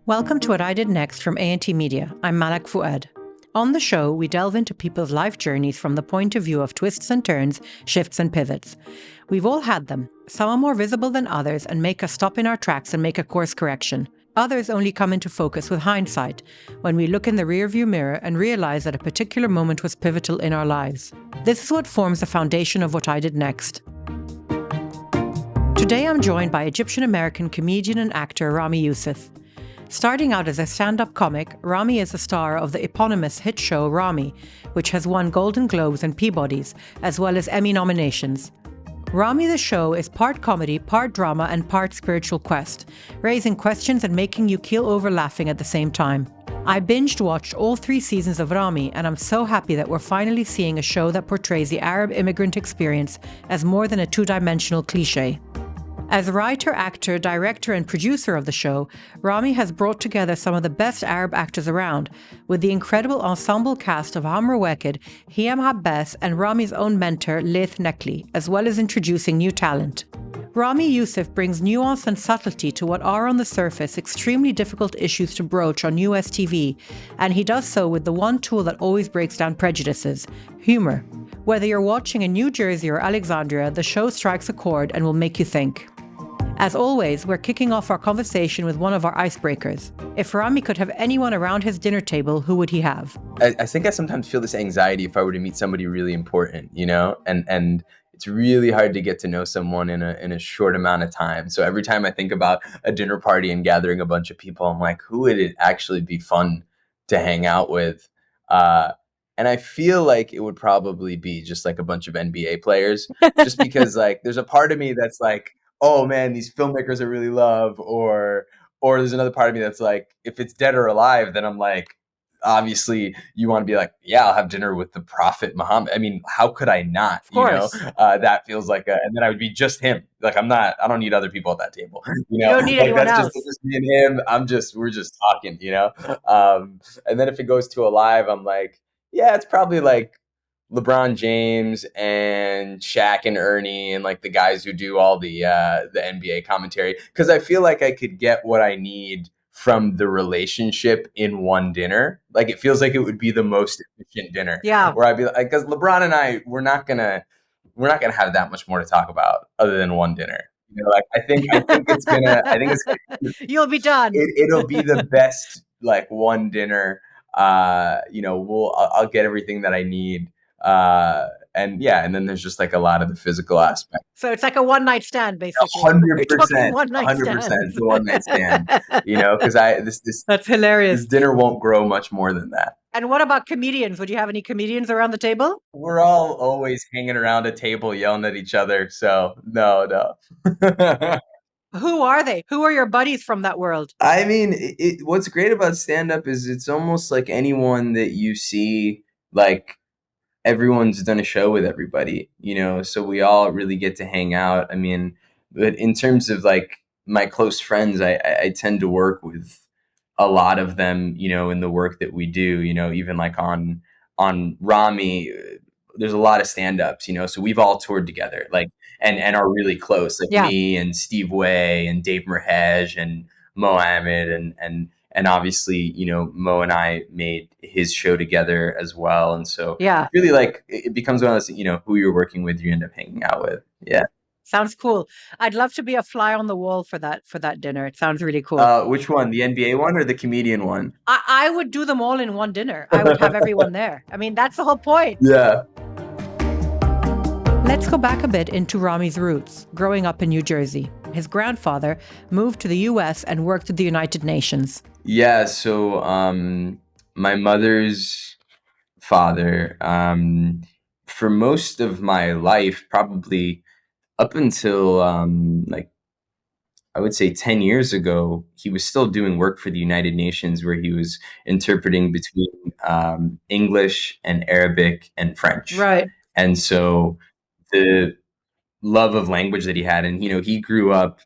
Welcome to What I Did Next from A&T Media. I'm Malak Fuad. On the show, we delve into people's life journeys from the point of view of twists and turns, shifts and pivots. We've all had them. Some are more visible than others and make us stop in our tracks and make a course correction. Others only come into focus with hindsight, when we look in the rearview mirror and realize that a particular moment was pivotal in our lives. This is what forms the foundation of What I Did Next. Today I'm joined by Egyptian-American comedian and actor Ramy Youssef. Starting out as a stand-up comic, Ramy is the star of the eponymous hit show Ramy, which has won Golden Globes and Peabodies, as well as Emmy nominations. Ramy the show is part comedy, part drama, and part spiritual quest, raising questions and making you keel over laughing at the same time. I binged-watched all 3 seasons of Ramy, and I'm so happy that we're finally seeing a show that portrays the Arab immigrant experience as more than a two-dimensional cliché. As writer, actor, director, and producer of the show, Ramy has brought together some of the best Arab actors around, with the incredible ensemble cast of Amr Weked, Hiam Habbas, and Ramy's own mentor, Laith Nekli, as well as introducing new talent. Ramy Youssef brings nuance and subtlety to what are on the surface extremely difficult issues to broach on US TV, and he does so with the one tool that always breaks down prejudices: humour. Whether you're watching in New Jersey or Alexandria, the show strikes a chord and will make you think. As always, we're kicking off our conversation with one of our icebreakers. If Ramy could have anyone around his dinner table, who would he have? I think I sometimes feel this anxiety if I were to meet somebody really important, and it's really hard to get to know someone in a short amount of time. So every time I think about a dinner party and gathering a bunch of people, I'm like, who would it actually be fun to hang out with? And I feel like it would probably be just like a bunch of NBA players, just because like there's a part of me that's like, oh man, these filmmakers I really love, or there's another part of me that's like, if it's dead or alive, then I'm like, obviously you want to be like, yeah, I'll have dinner with the Prophet Muhammad. I mean, how could I not? Of course. That feels like and then I would be just him. Like I don't need other people at that table. You don't need anyone else. Just me and him. We're just talking, And then if it goes to alive, I'm like, yeah, it's probably like LeBron James and Shaq and Ernie and like the guys who do all the NBA commentary, because I feel like I could get what I need from the relationship in one dinner. Like it feels like it would be the most efficient dinner. Yeah. Where I'd be like, because LeBron and I, we're not gonna have that much more to talk about other than one dinner. I think You'll be done. It'll be the best like one dinner. I'll get everything that I need. And then there's just like a lot of the physical aspect. So it's like a one-night stand, basically. 100%, 100% the one-night stand. Because that's hilarious. This dinner won't grow much more than that. And what about comedians? Would you have any comedians around the table? We're all always hanging around a table yelling at each other. So no. Who are they? Who are your buddies from that world? I mean, what's great about stand-up is it's almost like anyone that you see, like everyone's done a show with everybody, so we all really get to hang out. I mean, but in terms of like my close friends, I tend to work with a lot of them, in the work that we do, even like on Ramy, there's a lot of stand-ups, so we've all toured together, like, and are really close, like me and Steve Way and Dave Merhej and Mo Amer and obviously, Mo and I made his show together as well. And so really like it becomes one of those, who you're working with, you end up hanging out with. Yeah. Sounds cool. I'd love to be a fly on the wall for that dinner. It sounds really cool. Which one? The NBA one or the comedian one? I would do them all in one dinner. I would have everyone there. I mean, that's the whole point. Yeah. Let's go back a bit into Ramy's roots, growing up in New Jersey. His grandfather moved to the US and worked at the United Nations. Yeah, so my mother's father, for most of my life, probably up until I would say 10 years ago, he was still doing work for the United Nations, where he was interpreting between English and Arabic and French. Right. And so the love of language that he had, and he grew up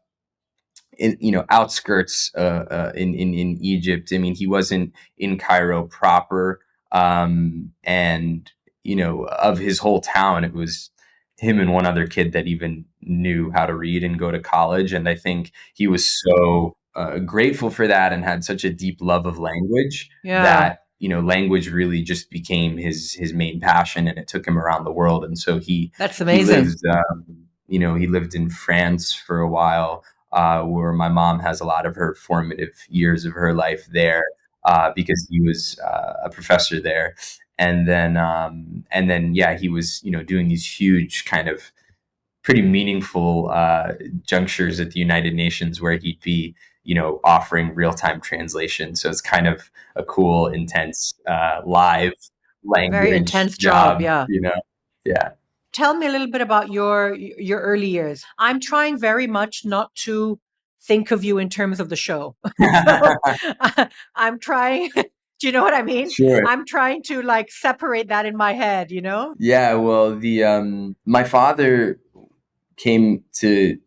in outskirts in Egypt. I mean, he wasn't in Cairo proper, and of his whole town, it was him and one other kid that even knew how to read and go to college. And I think he was so grateful for that and had such a deep love of language Yeah, that, language really just became his main passion, and it took him around the world. And so that's he amazing. lived, he lived in France for a while, where my mom has a lot of her formative years of her life there, because he was a professor there. And then, yeah, he was, doing these huge kind of pretty meaningful junctures at the United Nations where he'd be, offering real time translation. So it's kind of a cool, intense, live Very language intense job. job, Yeah. Yeah. Tell me a little bit about your early years. I'm trying very much not to think of you in terms of the show. So I'm trying, do you know what I mean? Sure. I'm trying to like separate that in my head, you know? Yeah. Well, my father came to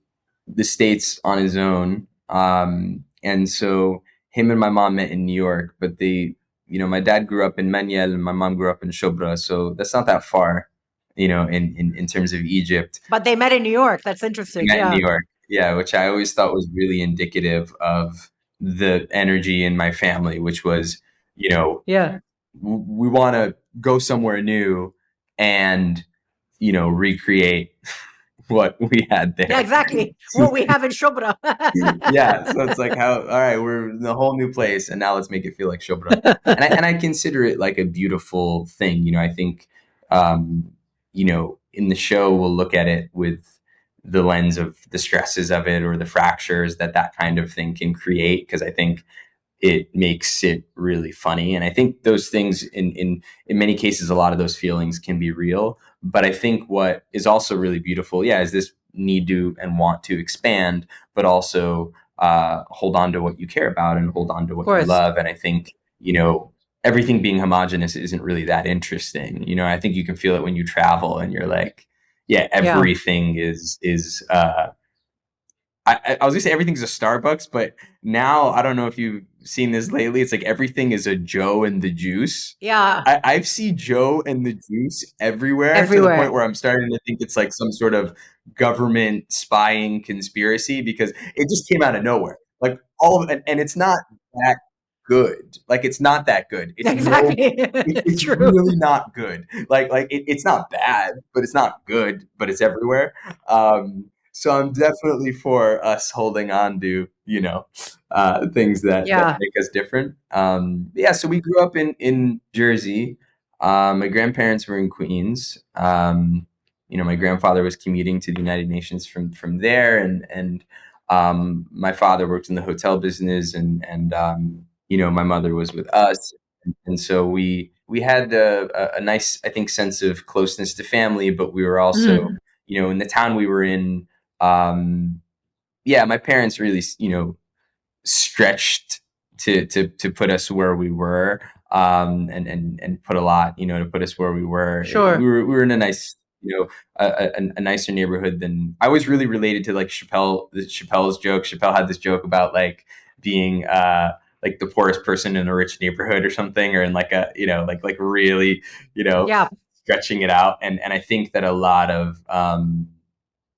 the States on his own. And so him and my mom met in New York, but my dad grew up in Maniel and my mom grew up in Shobra. So that's not that far, in terms of Egypt. But they met in New York. That's They interesting. met in Yeah. New York. Yeah, which I always thought was really indicative of the energy in my family, which was, you know, Yeah. we want to go somewhere new and, recreate what we had Yeah, there. exactly. So What we have in Shobra. yeah, so it's like how, all right, we're in a whole new place, and now let's make it feel like Shobra. And I consider it like a beautiful thing. I think, in the show we'll look at it with the lens of the stresses of it or the fractures that kind of thing can create, because I think it makes it really funny. And I think those things, in many cases, a lot of those feelings can be real. But I think what is also really beautiful, yeah, is this need to and want to expand, but also hold on to what you care about and hold on to Of what you course. love. And I think, everything being homogenous isn't really that interesting. I think you can feel it when you travel and you're like, yeah, Yeah. everything is I was gonna say everything's a Starbucks, but now I don't know if you've seen this lately. It's like everything is a Joe and the Juice. Yeah. I've seen Joe and the Juice everywhere, to the point Everywhere. where I'm starting to think it's like some sort of government spying conspiracy, because it just came out of nowhere. Like all of it, and it's not that good. Like it's not that good. Exactly. It's It's true. really not good. It's not bad, but it's not good. But it's everywhere. So I'm definitely for us holding on to, things that Yeah. make us different. Yeah, so we grew up in Jersey. My grandparents were in Queens. My grandfather was commuting to the United Nations from there, and my father worked in the hotel business, and my mother was with us, and so we had a nice, I think, sense of closeness to family, but we were also, Mm. in the town we were in, yeah, my parents really, stretched to put us where we were, and put a lot, to put us where we were. We Sure. were we were in a nice, a nicer neighborhood than I was really related to, like Chappelle's joke. Chappelle had this joke about like being like the poorest person in a rich neighborhood or something, or in like a, like really, you know Yeah. stretching it out. And I think that a lot of,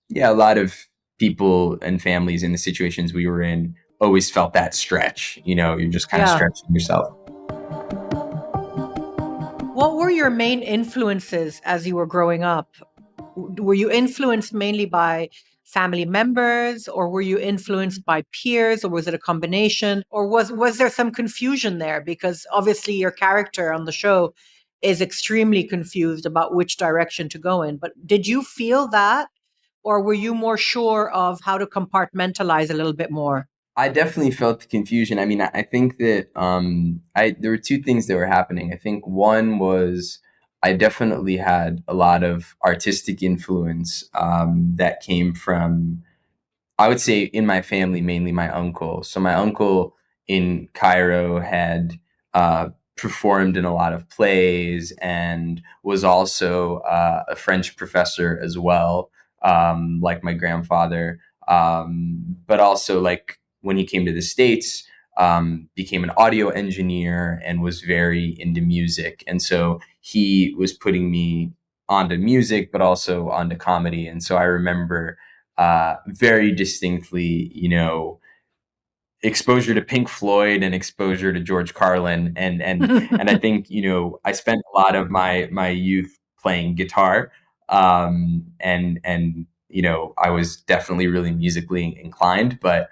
yeah, a lot of people and families in the situations we were in always felt that stretch. You're just kind of Yeah. stretching yourself. What were your main influences as you were growing up? Were you influenced mainly by family members, or were you influenced by peers, or was it a combination, or was there some confusion there, because obviously your character on the show is extremely confused about which direction to go in, but did you feel that, or were you more sure of how to compartmentalize a little bit more? I definitely felt the confusion. I mean, I think that, I there were two things that were happening. I think one was I definitely had a lot of artistic influence, that came from, I would say, in my family, mainly my uncle. So my uncle in Cairo had performed in a lot of plays and was also a French professor as well, like my grandfather. But also, like when he came to the States, became an audio engineer and was very into music. And so he was putting me onto music, but also onto comedy. And so I remember very distinctly, exposure to Pink Floyd and exposure to George Carlin, and I think, you know, I spent a lot of my youth playing guitar, and you know, I was definitely really musically inclined, but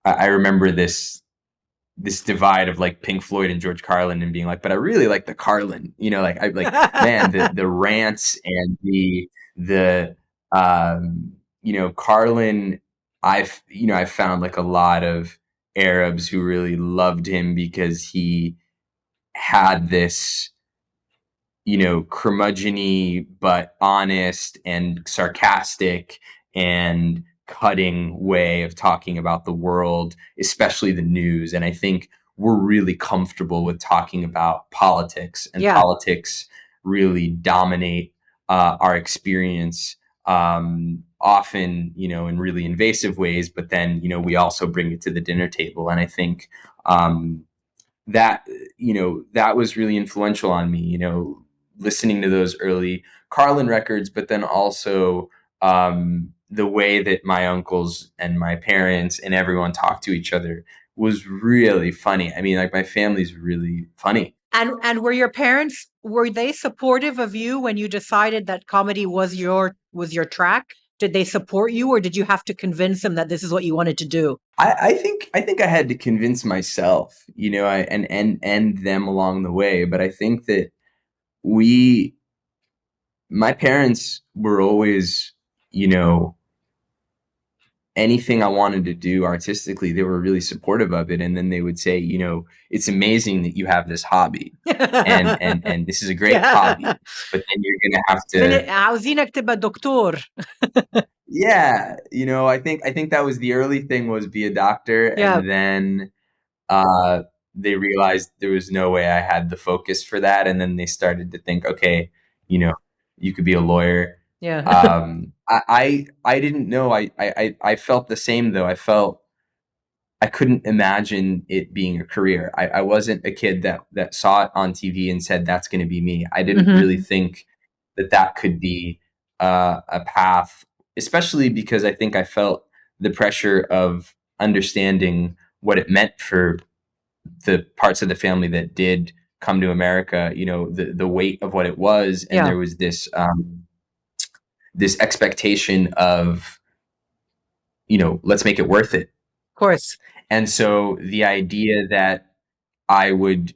I remember this divide of like Pink Floyd and George Carlin, and being like, but I really like the Carlin, you know, like I like, man, the rants and the you know, Carlin, I found like a lot of Arabs who really loved him because he had this, you know, curmudgeony but honest and sarcastic and cutting way of talking about the world, especially the news. And I think we're really comfortable with talking about politics, and Yeah. politics really dominate our experience, often, you know, in really invasive ways. But then, you know, we also bring it to the dinner table. And I think that, you know, that was really influential on me, you know, listening to those early Carlin records, but then also the way that my uncles and my parents and everyone talked to each other was really funny. I mean, like, my family's really funny. And were your parents, were they supportive of you when you decided that comedy was your track? Did they support you, or did you have to convince them that this is what you wanted to do? I think I had to convince myself, you know, and them along the way. But I think that we my parents were always, you know, anything I wanted to do artistically, they were really supportive of it. And then they would say, you know, it's amazing that you have this hobby, and this is a great hobby, but then you're gonna have to, عاوزينك تبقى دكتور. yeah, you know, I think that was the early thing, was be a doctor, Yeah. and then uh they realized there was no way I had the focus for that, and then they started to think, okay, you know, you could be a lawyer. Yeah. I didn't know. I felt the same though. I felt I couldn't imagine it being a career. I wasn't a kid that saw it on TV and said that's going to be me. I didn't really think that that could be a path, especially because I think I felt the pressure of understanding what it meant for the parts of the family that did come to America. You know, the weight of what it was, and Yeah. there was this expectation of, you know, let's make it worth it. Of course. And so the idea that I would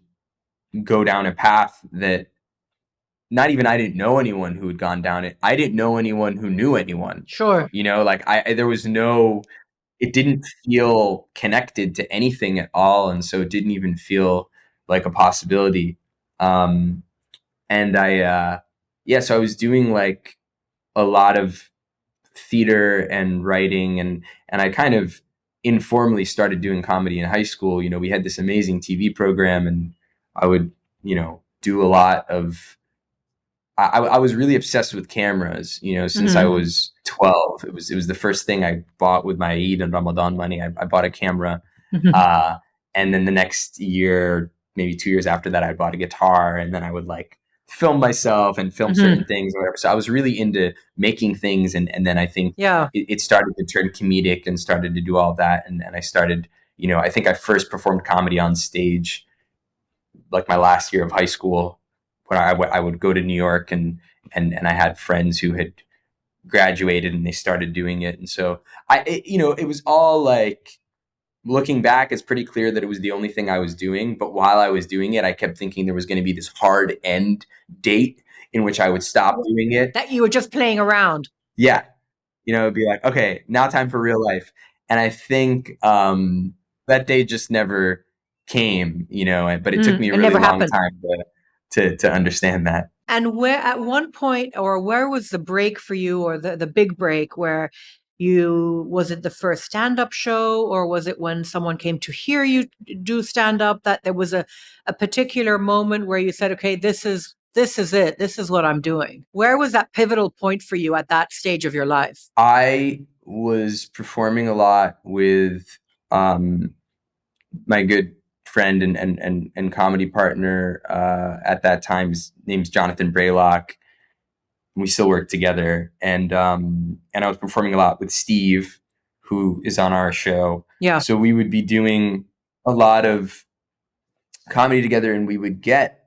go down a path that not even I didn't know anyone who had gone down it. I didn't know anyone who knew anyone. Sure. You know, like there was no, it didn't feel connected to anything at all. And so it didn't even feel like a possibility. And yeah, so I was doing like a lot of theater and writing, and I kind of informally started doing comedy in high school. You know, we had this amazing TV program, and I would, you know, do a lot of, I was really obsessed with cameras, you know, since I was 12. It was the first thing I bought with my Eid and Ramadan money. I bought a camera. And then the next year, maybe 2 years after that, I bought a guitar, and then I would like film myself and film certain things or whatever. So I was really into making things. And then I think Yeah. it started to turn comedic and started to do all that. And I started, you know, I think I first performed comedy on stage like my last year of high school, when I would go to New York, and I had friends who had graduated and they started doing it. And so you know, it was all like, looking back, it's pretty clear that it was the only thing I was doing. But while I was doing it, I kept thinking there was going to be this hard end date in which I would stop doing it. That you were just playing around. Yeah. You know, it'd be like, okay, now time for real life. And I think that day just never came, you know, but it took me a It really never long happened. time to understand that. And where, at one point, or where was the break for you, or the big break where you, was it the first stand-up show, or was it when someone came to hear you do stand-up, that there was a particular moment where you said, okay, this is it. This is what I'm doing. Where was that pivotal point for you at that stage of your life? I was performing a lot with my good friend and comedy partner at that time. His name's Jonathan Braylock. We still work together, and I was performing a lot with Steve, who is on our show. Yeah. So we would be doing a lot of comedy together, and we would get,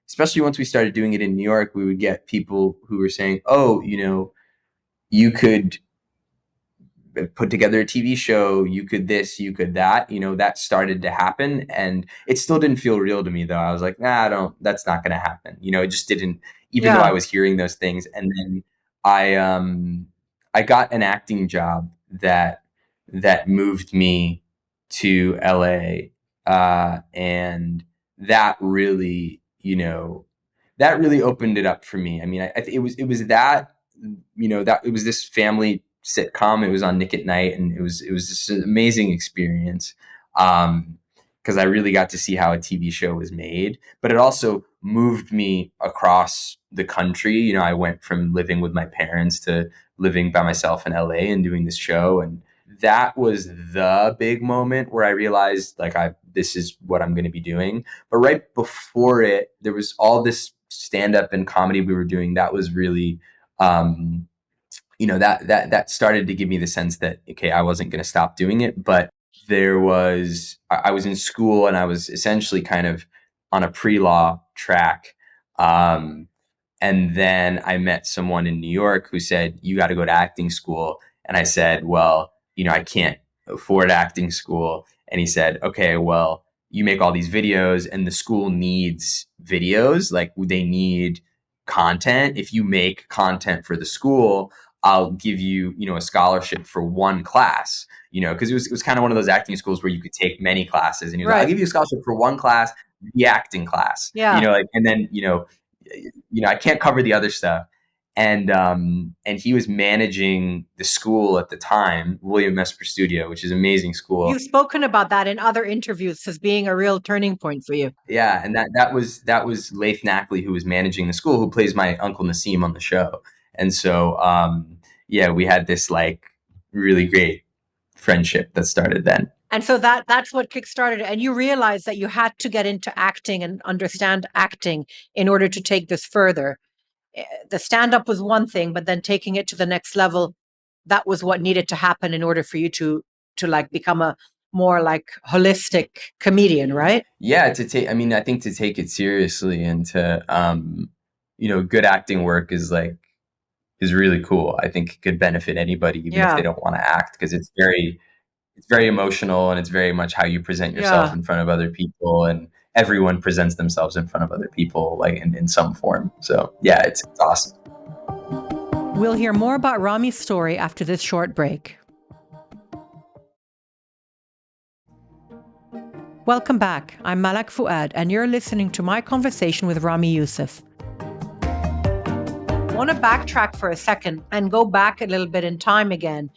especially once we started doing it in New York, we would get people who were saying, oh, you could put together a TV show, you could this, you could that, that started to happen. And it still didn't feel real to me though. I was like, nah, that's not going to happen. It just didn't, even though I Yeah. was hearing those things. And then I got an acting job that moved me to LA. And that really, that really opened it up for me. I mean, it was that, that it was this family sitcom. It was on Nick at Night, and it was just an amazing experience. Because I really got to see how a TV show was made, but it also moved me across the country. I went from living with my parents to living by myself in LA and doing this show, and that was the big moment where I realized like this is what I'm going to be doing. But right before it, there was all this stand up and comedy we were doing that was really um, that started to give me the sense that okay, I wasn't going to stop doing it. But I was in school, and I was essentially kind of on a pre-law track. um, and then I met someone in New York who said, you got to go to acting school. And I said, well, I can't afford acting school. And he said, okay, well, you make all these videos, and the school needs videos. Like they need content. If you make content for the school, I'll give you, a scholarship for one class, because it was kind of one of those acting schools where you could take many classes. And he was like, I'll Right. give you a scholarship for one class, the acting class, Yeah. like, and then, I can't cover the other stuff. And he was managing the school at the time, William Esper Studio, which is an amazing school. You've spoken about that in other interviews as being a real turning point for you. Yeah, and that was Leif Knackley, who was managing the school, who plays my uncle Nassim on the show. And so yeah, we had this like really great friendship that started then. And so that's what kickstarted it. And you realized that you had to get into acting and understand acting in order to take this further. The stand up was one thing, but then taking it to the next level, that was what needed to happen in order for you to like become a more like holistic comedian, right? Yeah, I think to take it seriously and to good acting work is really cool. I think it could benefit anybody, even if they Yeah. don't want to act, because it's very emotional, and it's very much how you present yourself Yeah. in front of other people, and everyone presents themselves in front of other people like in some form. So yeah, it's awesome. We'll hear more about Ramy's story after this short break. Welcome back. I'm Malak Fuad, and you're listening to my conversation with Ramy Youssef. I want to backtrack for a second and go back a little bit in time again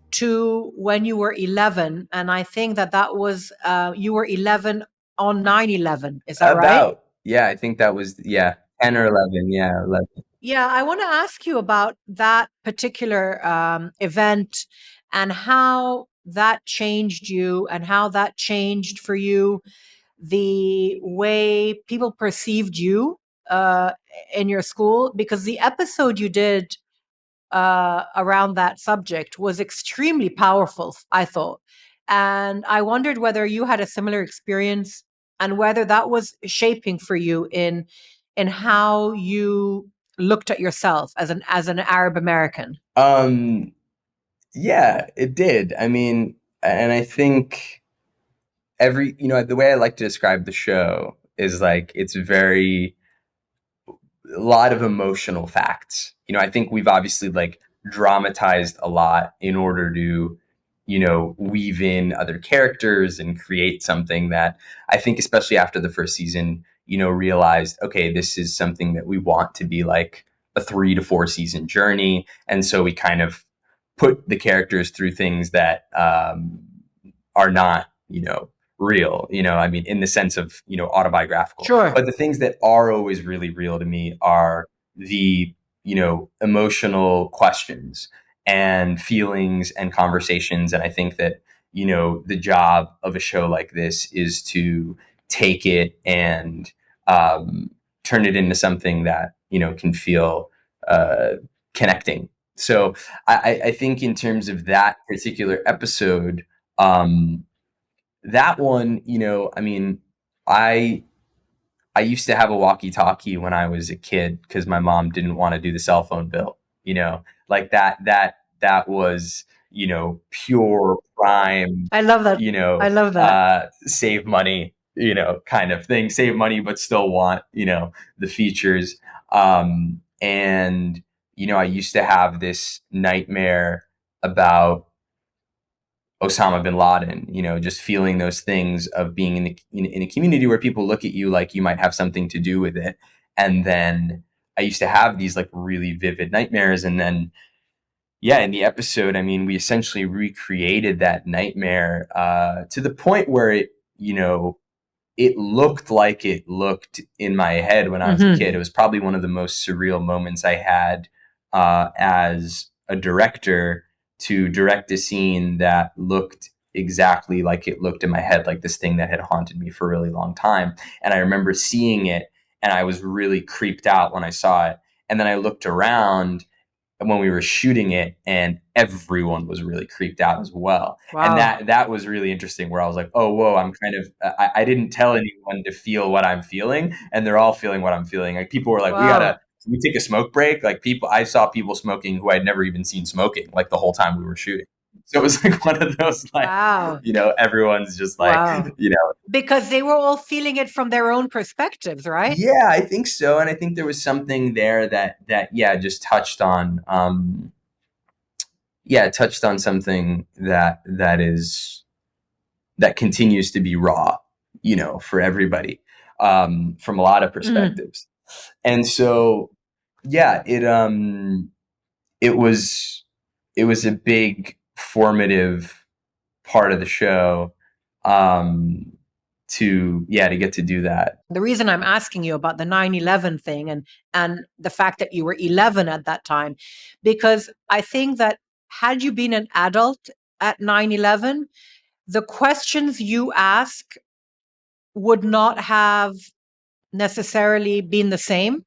to when you were 11. And I think that was, you were 11 on 9/11. Is that right? Yeah, I think that was, yeah, 10 or 11. Yeah, 11. Yeah, I want to ask you about that particular event and how that changed you and how that changed for you the way people perceived you uh, in your school. Because the episode you did around that subject was extremely powerful, I thought. And I wondered whether you had a similar experience and whether that was shaping for you in how you looked at yourself as an Arab American. um yeah, it did. I mean, and I think the way I like to describe the show is like it's very a lot of emotional facts. I think we've obviously like dramatized a lot in order to, weave in other characters and create something that I think, especially after the first season, realized, okay, this is something that we want to be like a 3 to 4 season journey. And so we kind of put the characters through things that are not, real, I mean, in the sense of, autobiographical. Sure. But the things that are always really real to me are the, emotional questions and feelings and conversations. And I think that, the job of a show like this is to take it and turn it into something that, can feel connecting. So I think in terms of that particular episode, Um, that one, I mean, I I used to have a walkie-talkie when I was a kid because my mom didn't want to do the cell phone bill. Like that was pure prime, I love that. I love that. save money, kind of thing. Save money, but still want the features. And I used to have this nightmare about Osama bin Laden, just feeling those things of being in a community where people look at you like you might have something to do with it. And then I used to have these like really vivid nightmares. And then, yeah, in the episode, I mean, we essentially recreated that nightmare to the point where it looked like it looked in my head when I was a Mm-hmm. kid. It was probably one of the most surreal moments I had as a director, to direct a scene that looked exactly like it looked in my head, like this thing that had haunted me for a really long time. And I remember seeing it, and I was really creeped out when I saw it. And then I looked around when we were shooting it, and everyone was really creeped out as well. And Wow. that was really interesting, where I was like, oh whoa, I'm kind of I didn't tell anyone to feel what I'm feeling, and they're all feeling what I'm feeling. Like, people were like, Wow. can we take a smoke break? Like, I saw people smoking who I'd never even seen smoking, like, the whole time we were shooting. So it was like one of those, like, Wow. everyone's just like, Wow. Because they were all feeling it from their own perspectives, right? yeah, I think so. And I think there was something there that yeah, just touched on something that continues to be raw, for everybody, from a lot of Mm. perspectives. And so, yeah, it was it was a big formative part of the show, um, to get to do that. The reason I'm asking you about the 9/11 thing and the fact that you were 11 at that time, because I think that had you been an adult at 9/11, the questions you ask would not have necessarily been the same.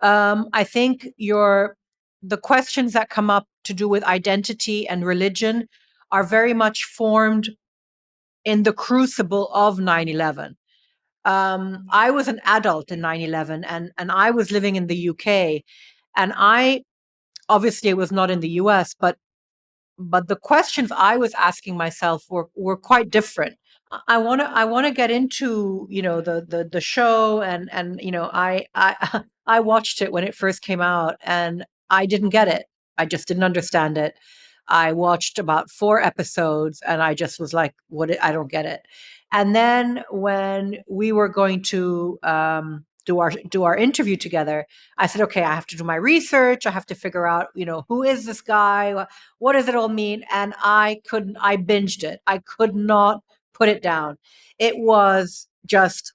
I think the questions that come up to do with identity and religion are very much formed in the crucible of 9/11. I was an adult in 9/11, and I was living in the UK, and I obviously was not in the US, but the questions I was asking myself were quite different. I want to get into the show, and I I watched it when it first came out, and I didn't get it. I just didn't understand it. I watched about 4 episodes, and I just was like, "What? I don't get it." And then when we were going to do our interview together, I said, "Okay, I have to do my research. I have to figure out, who is this guy? What does it all mean?" And I binged it. I could not put it down. It was just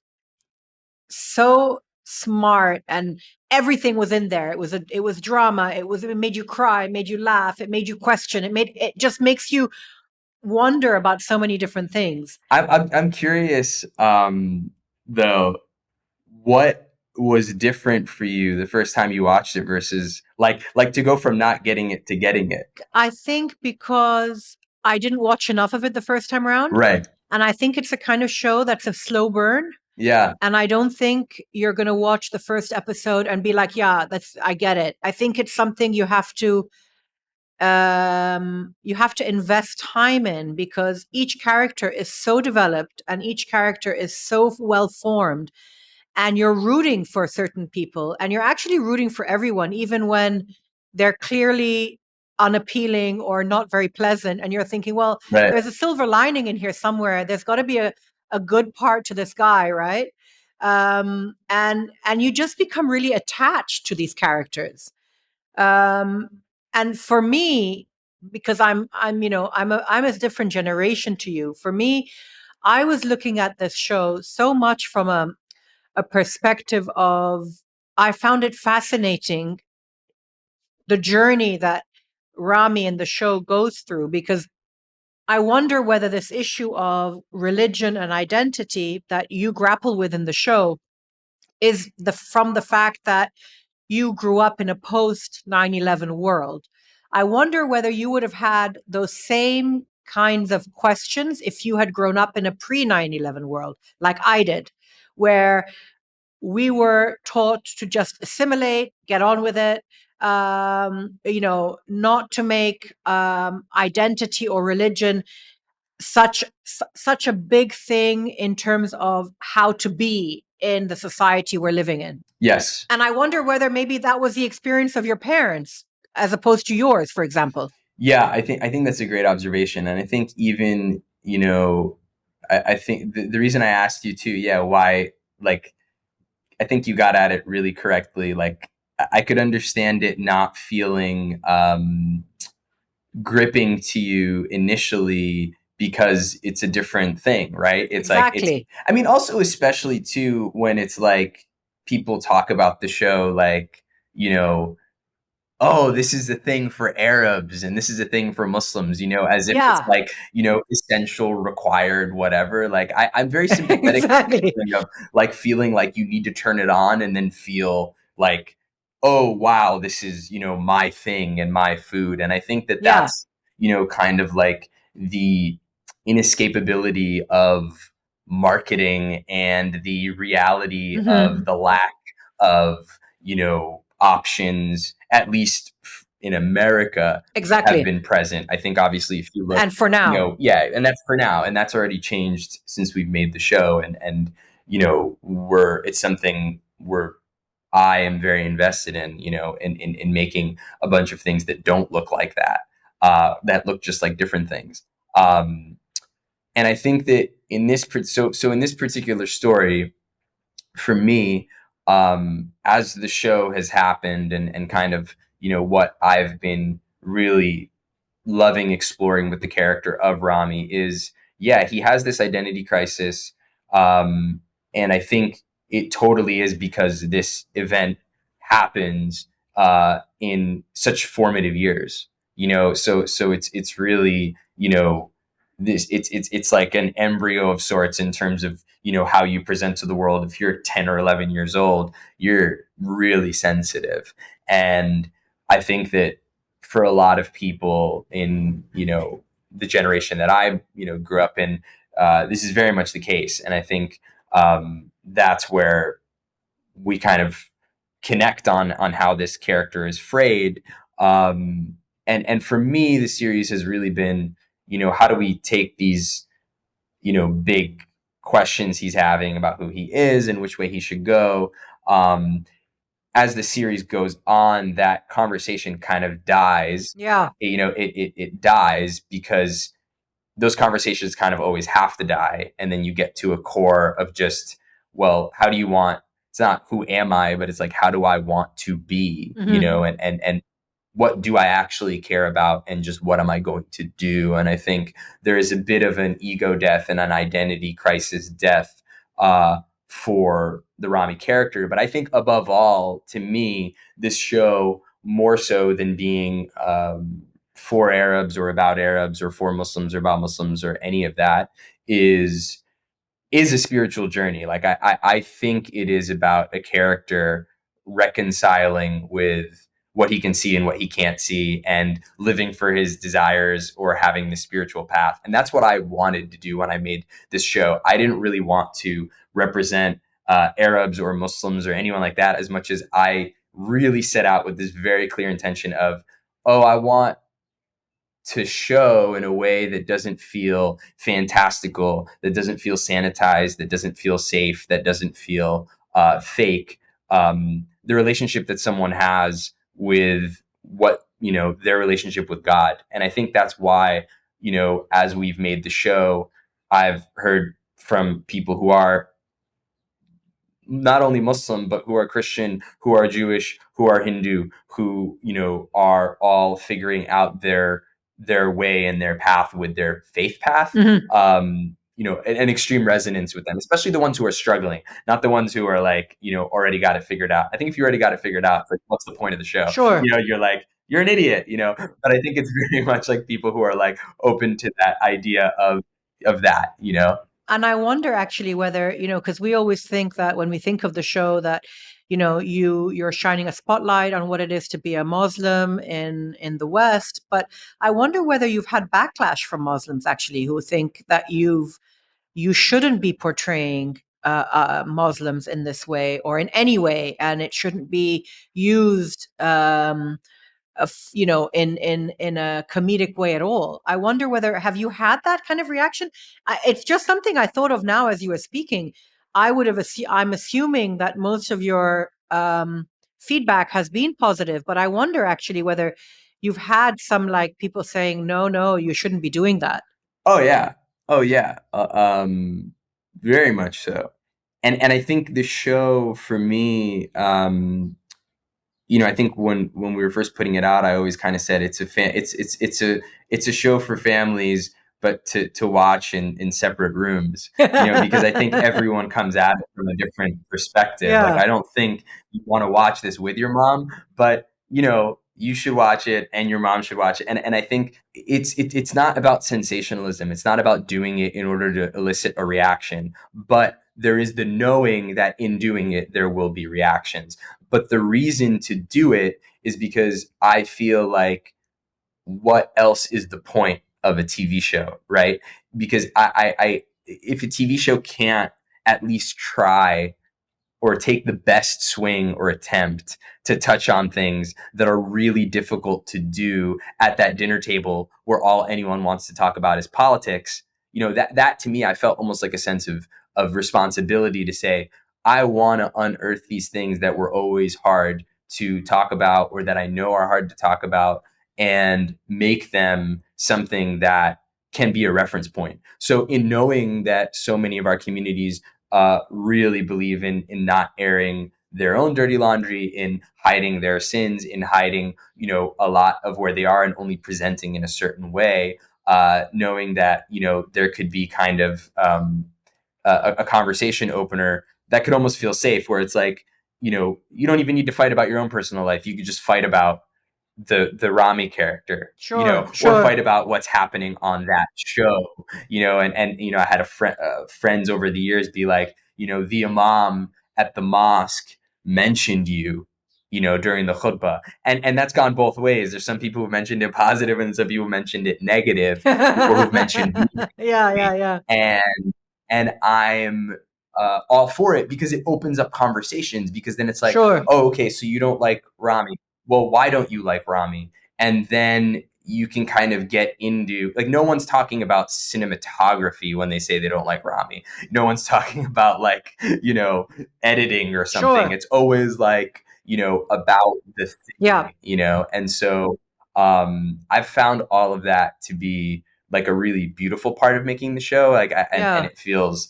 so smart, and everything was in there. It was drama. It made you cry, it made you laugh, it made you question. It just makes you wonder about so many different things. I'm curious, though, what was different for you the first time you watched it versus, like, to go from not getting it to getting it. I think because I didn't watch enough of it the first time around, Right. and I think it's a kind of show that's a slow burn. Yeah. And I don't think you're going to watch the first episode and be like, yeah, I get it. I think it's something you have to invest time in, because each character is so developed and each character is so well formed, and you're rooting for certain people, and you're actually rooting for everyone, even when they're clearly unappealing or not very pleasant, and you're thinking, well, Right. there's a silver lining in here somewhere. There's got to be a good part to this guy, right? And you just become really attached to these characters. um and for me, because I'm a different generation to you. For me, I was looking at this show so much from a perspective of, I found it fascinating, the journey that Ramy in the show goes through, because I wonder whether this issue of religion and identity that you grapple with in the show is from the fact that you grew up in a post 9/11 world. I wonder whether you would have had those same kinds of questions if you had grown up in a pre 9/11 world, like I did, where we were taught to just assimilate, get on with it, not to make identity or religion such a big thing in terms of how to be in the society we're living in. Yes. And I wonder whether maybe that was the experience of your parents as opposed to yours, for example. Yeah, I think that's a great observation, and I think even I think the reason I asked you too, yeah, why, like, I think you got at it really correctly. Like, I could understand it not feeling gripping to you initially because it's a different thing, right? It's like Exactly. I mean, also especially too when it's like people talk about the show like, you know, oh, this is a thing for Arabs and this is a thing for Muslims, as if it's Yeah, like, essential, required, whatever. Like I'm very sympathetic to the exactly. feeling of like feeling like you need to turn it on and then feel like, oh wow, this is, my thing and my food. And I think that Yeah. that's, kind of like the inescapability of marketing and the reality of Hmm. the lack of, options, at least in America, have Exactly. been present. I think obviously if you look, And for now. yeah, and that's for now, and that's already changed since we've made the show, and it's something I am very invested in, in making a bunch of things that don't look like that, that look just like different things. Um, and I think that so in this particular story, for me, as the show has happened and kind of, what I've been really loving exploring with the character of Ramy is, yeah, he has this identity crisis. Um, and I think it totally is because this event happens in such formative years, so it's really, this it's like an embryo of sorts in terms of, how you present to the world. If you're 10 or 11 years old, you're really sensitive. And I think that for a lot of people in, the generation that I, grew up in, this is very much the case. And I think that's where we kind of connect on how this character is frayed. And for me, the series has really been, how do we take these, big questions he's having about who he is and which way he should go. As the series goes on, that conversation kind of dies. Yeah. It dies because those conversations kind of always have to die, and then you get to a core of just, well, how do you want, it's not who am I, but it's like, how do I want to be, Hmm. and what do I actually care about, and just what am I going to do. And I think there is a bit of an ego death and an identity crisis death for the Ramy character. But I think above all, to me, this show, more so than being for Arabs or about Arabs or for Muslims or about Muslims or any of that, is a spiritual journey. Like I think it is about a character reconciling with what he can see and what he can't see, and living for his desires or having the spiritual path. And that's what I wanted to do when I made this show. I didn't really want to represent Arabs or Muslims or anyone like that, as much as I really set out with this very clear intention of, oh, I want to show in a way that doesn't feel fantastical, that doesn't feel sanitized, that doesn't feel safe, that doesn't feel fake. The relationship that someone has with what, their relationship with God. And I think that's why, as we've made the show, I've heard from people who are not only Muslim, but who are Christian, who are Jewish, who are Hindu, who, are all figuring out their way and their path with their faith path. Hmm. An extreme resonance with them, especially the ones who are struggling, not the ones who are like, already got it figured out. I think if you already got it figured out, it's like, what's the point of the show? Sure. You're like, you're an idiot, but I think it's very much like people who are like open to that idea of that. And I wonder actually whether, because we always think that when we think of the show that you're shining a spotlight on what it is to be a Muslim in the West. But I wonder whether you've had backlash from Muslims actually who think that you shouldn't be portraying Muslims in this way or in any way, and it shouldn't be used, in a comedic way at all. I wonder whether have you had that kind of reaction? It's just something I thought of now as you were speaking. I'm assuming that most of your feedback has been positive, but I wonder actually whether you've had some like people saying, no, no, you shouldn't be doing that. Oh yeah. Oh yeah. Very much so. And I think the show for me, I think when we were first putting it out, I always kind of said it's a show for families, but to watch in separate rooms, because I think everyone comes at it from a different perspective. Like Yeah, I don't think you want to watch this with your mom, but you should watch it and your mom should watch it. And I think it's not about sensationalism. It's not about doing it in order to elicit a reaction, but there is the knowing that in doing it there will be reactions. But the reason to do it is because I feel like what else is the point of a TV show, right? Because I if a TV show can't at least try or take the best swing or attempt to touch on things that are really difficult to do at that dinner table where all anyone wants to talk about is politics, that to me, I felt almost like a sense of responsibility to say, I want to unearth these things that were always hard to talk about or that I know are hard to talk about and make them something that can be a reference point. So in knowing that so many of our communities really believe in not airing their own dirty laundry, in hiding their sins, in hiding, a lot of where they are and only presenting in a certain way, knowing that, there could be kind of a conversation opener that could almost feel safe where it's like, you don't even need to fight about your own personal life. You could just fight about the Ramy character, sure, or sure. fight about what's happening on that show, and I had friends over the years be like, the imam at the mosque mentioned you, during the khutbah, and that's gone both ways. There's some people who mentioned it positive, and some people who mentioned it negative, or who've mentioned me, Yeah, yeah, yeah. and I'm all for it because it opens up conversations. Because then it's like, Sure. oh, okay, so you don't like Ramy. Well, why don't you like Ramy? And then you can kind of get into, like, no one's talking about cinematography when they say they don't like Ramy. No one's talking about like, editing or something. Sure. It's always like, about the Yeah. thing, and so I've found all of that to be like a really beautiful part of making the show. Like, and Yeah. it feels,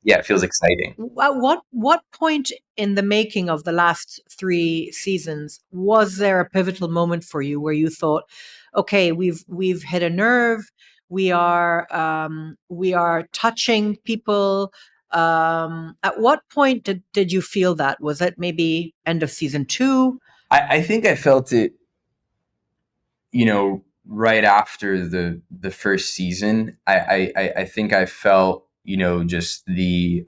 yeah, it feels exciting. What point in the making of the last three seasons was there a pivotal moment for you where you thought, okay, we've hit a nerve, we are touching people? At what point did you feel that? Was it maybe end of season two? I think I felt it, right after the first season. I think I felt, just the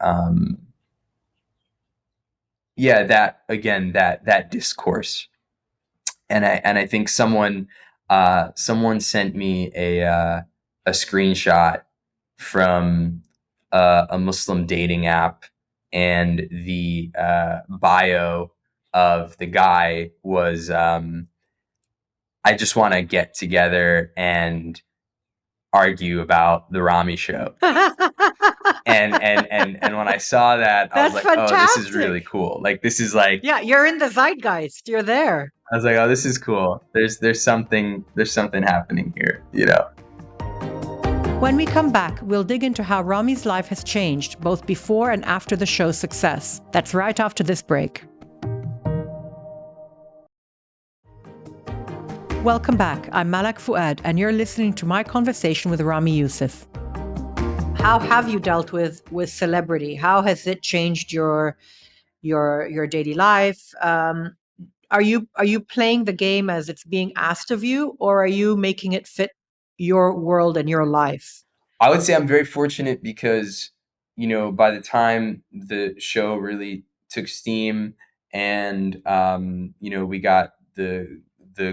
yeah, that again, that discourse. And I think someone sent me a screenshot from a Muslim dating app, and the bio of the guy was, I just want to get together and argue about the Ramy show. And when I saw that, I was That's like, oh, this is really fantastic. cool. Like, this is like, Yeah, you're in the zeitgeist. You're there. I was like, oh, this is cool. There's something happening here. When we come back, we'll dig into how Ramy's life has changed both before and after the show's success. That's right after this break. Welcome back. I'm Malak Fuad, and you're listening to my conversation with Ramy Youssef. How have you dealt with celebrity? How has it changed your daily life? Are you playing the game as it's being asked of you, or are you making it fit your world and your life? I would say I'm very fortunate because, by the time the show really took steam, and we got the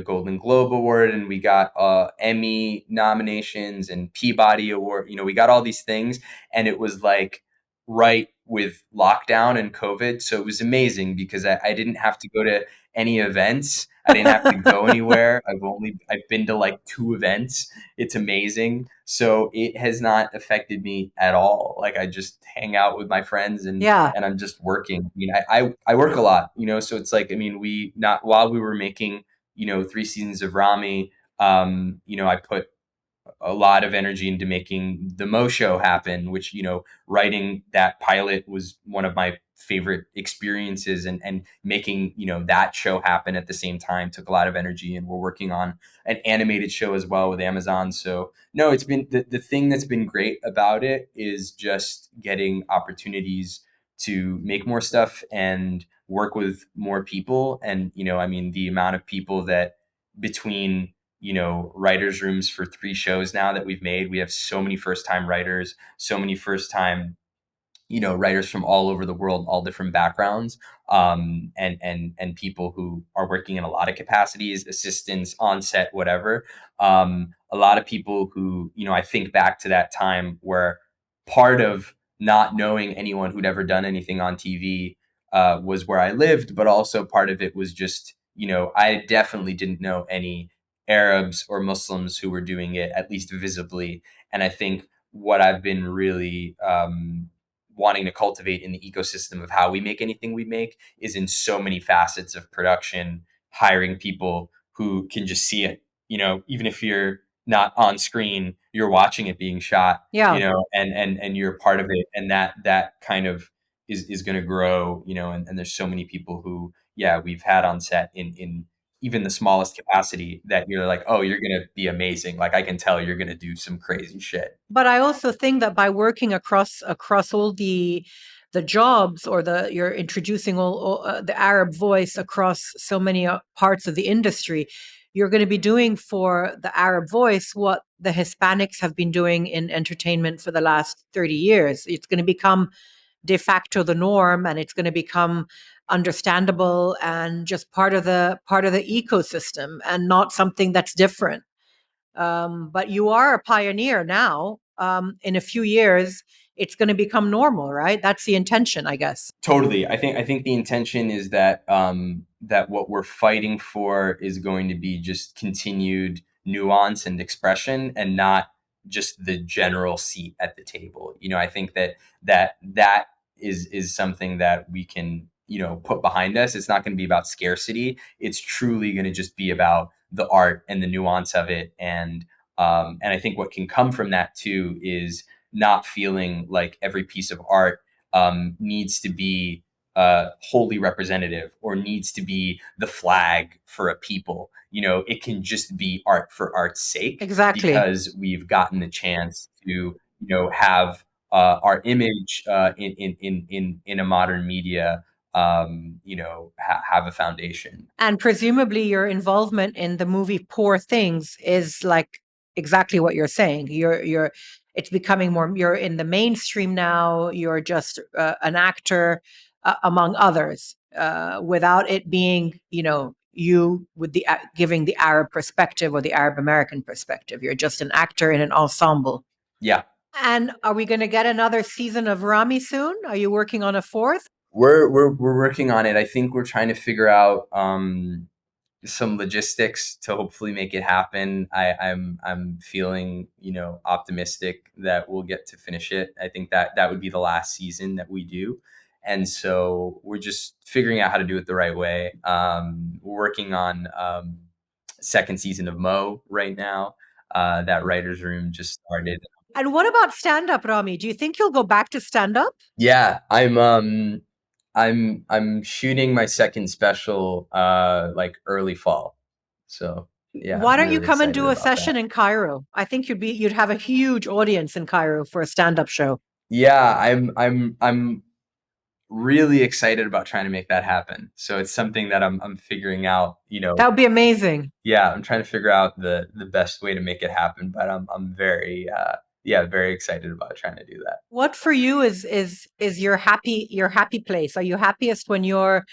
Golden Globe Award, and we got Emmy nominations and Peabody Award. We got all these things, and it was like right with lockdown and COVID, so it was amazing because I didn't have to go to any events. I didn't have to go anywhere. I've been to like 2 events. It's amazing. So it has not affected me at all. Like I just hang out with my friends, Yeah. and I'm just working. I work a lot, so it's like, we not while we were making, 3 seasons of Ramy, I put a lot of energy into making the Mo show happen, which, writing that pilot was one of my favorite experiences, and making, that show happen at the same time took a lot of energy. And we're working on an animated show as well with Amazon. So no, it's been the thing that's been great about it is just getting opportunities to make more stuff and work with more people. And, the amount of people that between writers rooms for 3 shows now that we've made. We have so many first time writers, so many first time, writers from all over the world, all different backgrounds, and people who are working in a lot of capacities, assistants on set, whatever. A lot of people who, I think back to that time where part of not knowing anyone who'd ever done anything on TV was where I lived, but also part of it was just, I definitely didn't know any Arabs or Muslims who were doing it, at least visibly. And I think what I've been really wanting to cultivate in the ecosystem of how we make anything we make is in so many facets of production, hiring people who can just see it, even if you're not on screen, you're watching it being shot, Yeah. and you're part of it. And that kind of is going to grow, and there's so many people who, yeah, we've had on set in even the smallest capacity that you're like, oh, you're going to be amazing. Like I can tell you're going to do some crazy shit. But I also think that by working across all the jobs, or you're introducing all the Arab voice across so many parts of the industry, you're going to be doing for the Arab voice what the Hispanics have been doing in entertainment for the last 30 years. It's going to become de facto the norm, and it's going to become understandable and just part of the ecosystem, and not something that's different. But you are a pioneer now. In a few years, it's going to become normal, right? That's the intention, I guess. Totally. I think the intention is that that what we're fighting for is going to be just continued nuance and expression, and not just the general seat at the table. I think that is something that we can, put behind us. It's not going to be about scarcity. It's truly going to just be about the art and the nuance of it. And I think what can come from that too is not feeling like every piece of art needs to be wholly representative, or needs to be the flag for a people. It can just be art for art's sake, Exactly. because we've gotten the chance to, have our image in a modern media, have a foundation. And presumably your involvement in the movie Poor Things is like exactly what you're saying. It's becoming more, you're in the mainstream now. You're just an actor among others, without it being, you with the giving the Arab perspective or the Arab American perspective. You're just an actor in an ensemble. Yeah. And are we going to get another season of Ramy soon? Are you working on a fourth? We're working on it. I think we're trying to figure out some logistics to hopefully make it happen. I'm feeling, optimistic that we'll get to finish it. I think that would be the last season that we do, and so we're just figuring out how to do it the right way. We're working on second season of Mo right now. That writers room just started. And what about stand up, Ramy? Do you think you'll go back to stand up? Yeah, I'm shooting my second special like early fall. So yeah, Why I'm don't you really come and excited do a about session that. in Cairo? I think you'd have a huge audience in Cairo for a stand up show. Yeah, I'm really excited about trying to make that happen. So it's something that I'm figuring out, That would be amazing. yeah, I'm trying to figure out the best way to make it happen, but I'm very yeah, very excited about trying to do that. What for you is your happy place? Are you happiest when you're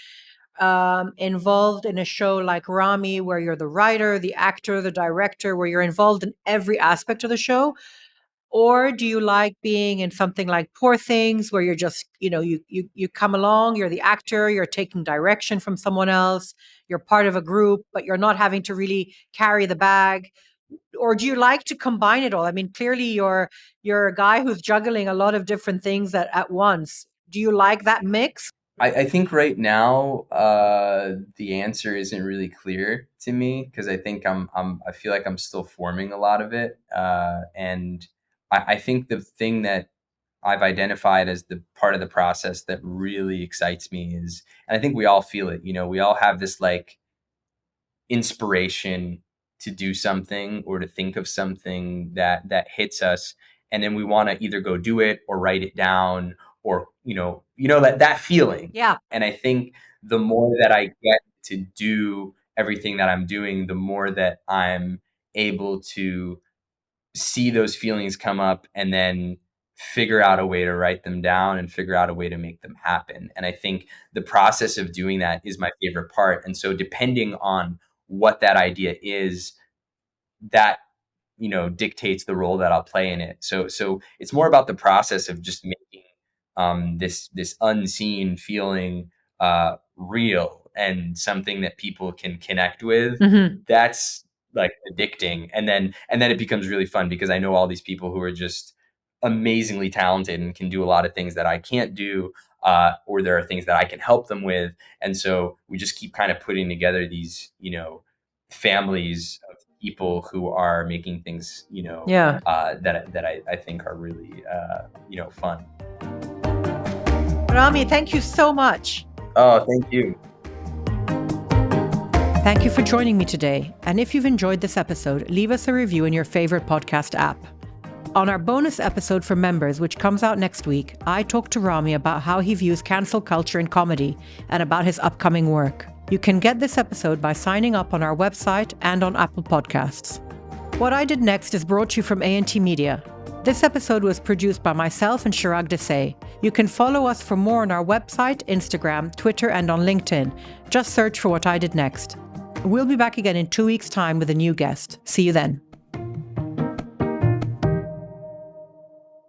involved in a show like Ramy, where you're the writer, the actor, the director, where you're involved in every aspect of the show? Or do you like being in something like Poor Things, where you're just, you come along, you're the actor, you're taking direction from someone else, you're part of a group, but you're not having to really carry the bag? Or do you like to combine it all? I mean, clearly you're a guy who's juggling a lot of different things at once. Do you like that mix? I think right now the answer isn't really clear to me because I think I feel like I'm still forming a lot of it, and I think the thing that I've identified as the part of the process that really excites me is, and I think we all feel it. We all have this like inspiration to do something or to think of something that hits us, and then we want to either go do it or write it down, or that feeling. Yeah. And I think the more that I get to do everything that I'm doing, the more that I'm able to see those feelings come up and then figure out a way to write them down and figure out a way to make them happen. And I think the process of doing that is my favorite part. And so depending on what that idea is, that dictates the role that I'll play in it. So it's more about the process of just making this unseen feeling real and something that people can connect with. Mm-hmm. That's like addicting, and then it becomes really fun because I know all these people who are just amazingly talented and can do a lot of things that I can't do, or there are things that I can help them with, and so we just keep kind of putting together these families of people who are making things Yeah. that I think are really fun. Ramy, thank you so much. Oh, thank you. Thank you for joining me today. And if you've enjoyed this episode, leave us a review in your favorite podcast app. On our bonus episode for members, which comes out next week, I talked to Ramy about how he views cancel culture in comedy and about his upcoming work. You can get this episode by signing up on our website and on Apple Podcasts. What I Did Next is brought to you from A&T Media. This episode was produced by myself and Chirag Desai. You can follow us for more on our website, Instagram, Twitter, and on LinkedIn. Just search for What I Did Next. We'll be back again in 2 weeks' time with a new guest. See you then.